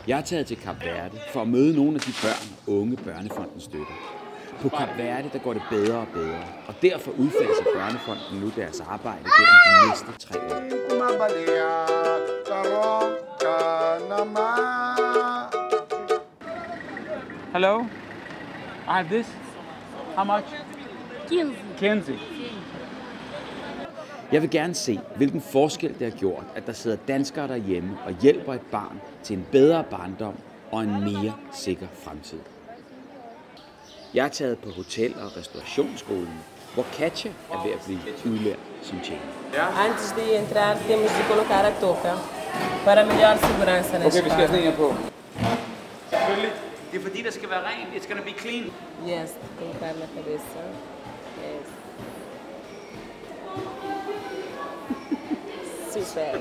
Jeg er taget til Kap Verde for at møde nogle af de børn, unge Børnefonden støtter. På Kap Verde der går det bedre og bedre, og derfor udfaser Børnefonden nu deres arbejde gennem de næste 3 år. Hello, I have this. How much? 15. Jeg vil gerne se, hvilken forskel det har gjort, at der sidder danskere derhjemme og hjælper et barn til en bedre barndom og en mere sikker fremtid. Jeg er taget på hotel- og restaurationsskolen, hvor Katja er ved at blive udlært som tjener. Antes de entrar, temos de colocar a touca para melhor segurança na Okay, vi skal have sådan en her på. Selvfølgelig. Det er fordi, der skal være rent. It's gonna be clean. Yes, colocar na cabeça. Yes. Super.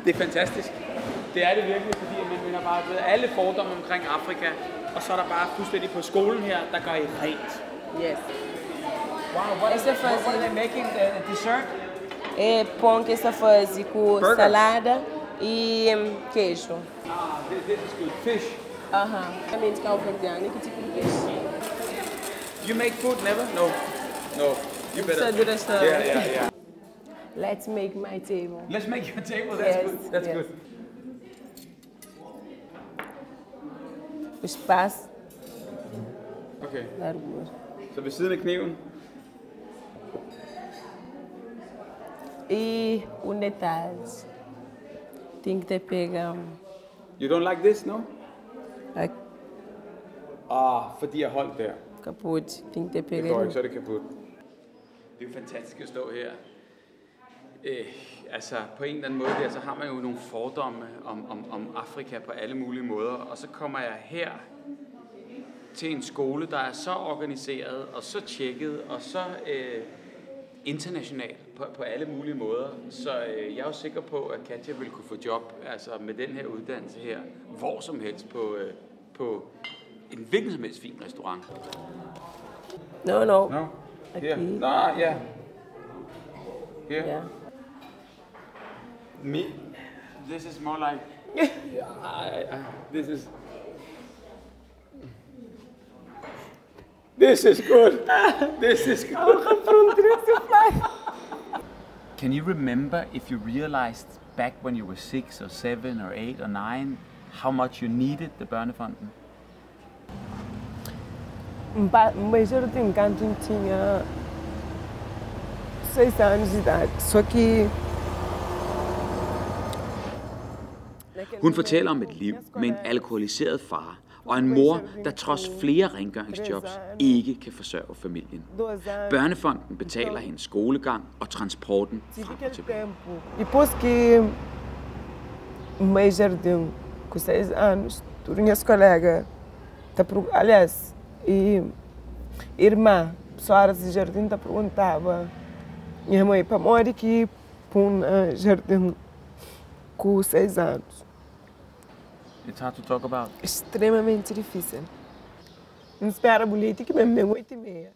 Det er fantastisk. Det er det virkelig, fordi man vinder bare ved alle fordomme omkring Afrika, og så er der bare fuldstændig på skolen her, der gør I rent. Yes. Wow, what are they making the dessert? É pão que essa faz com Burger. salada e queijo. This is good. Fish. Aham. Realmente calcanteano, que tipo de peixe? You make food never? No. No. You better. Precisa do restaurante. Yeah. Let's make my table. Let's make your table. That's Yes, good. That's yes. good. O espaço, Okay. largura. Så ved siden af kniven. E o detalhe. Tem que ter pega You don't like this, no? a Fordi jeg holdt der. caput. Tem que ter Det pega går ikke, så er det kaput. Det er jo fantastisk at stå her. Altså på en eller anden måde der, så har man jo nogle fordomme om Afrika på alle mulige måder. Og så kommer jeg her til en skole, der er så organiseret og så tjekket og så international på alle mulige måder. Så jeg er jo sikker på, at Katja vil kunne få job altså med den her uddannelse her, hvor som helst på en hvilken som helst fin restaurant. No. No? Aqui. Here? No, yeah. Here? Yeah. Me? This is more like... This is... This is good. This is good. Can you remember if you realized back when you were 6 or 7 or 8 or 9 how much you needed the Børnefonden? Mas eu tenho canto tinha 6 anos de idade, só que Hun fortæller om et liv med en alkoholiseret far og en mor, der trods flere rengøringsjobs ikke kan forsørge familien. Børnefonden betaler hendes skolegang og transporten frem og tilbage. depois que meio jardim com 6 anos, todas minhas colegas, aliás, e irmã, pessoas de jardim, perguntava minha mãe para morrer que pum jardim com 6 anos. It's hard to talk about. Extremamente difícil. Não espera boletim que mesmo 8:30.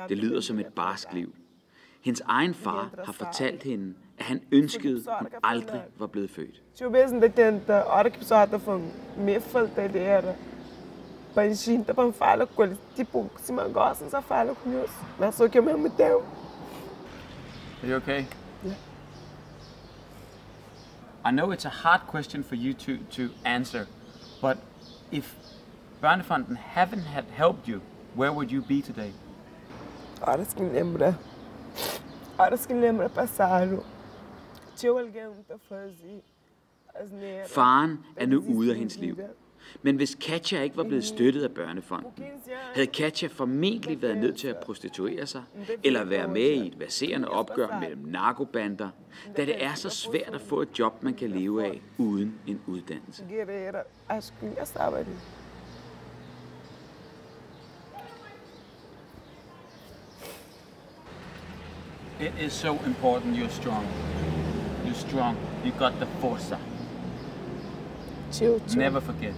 Det lyder som et barsk liv. Hendes egen far har fortalt hende, at han ønskede, hun aldrig var blevet født. Se mesmo de tenta, a hora que a pessoa está falando, me falta ideia. Para gente, para falar com eles, tipo, se me gosta, só fala com eles. Mas só que ao mesmo tempo. Are you okay? Yeah. I know it's a hard question for you to answer, but if Børnefonden haven't had helped you, where would you be today? Horas que lembra passaram. Tinha alguém que fazia as neiras. Faren er nu ude af hendes liv. Men hvis Katja ikke var blevet støttet af Børnefonden, havde Katja formentlig været nødt til at prostituere sig, eller være med i et verserende opgør mellem narkobander, da det er så svært at få et job, man kan leve af uden en uddannelse. Guerreira, acho que já estava ali. It is so important you're strong. You're strong. You got the força. Tio. Never forget.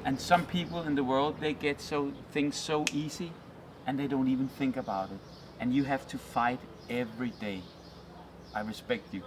And some people in the world, they get things so easy and they don't even think about it. And you have to fight every day. I respect you.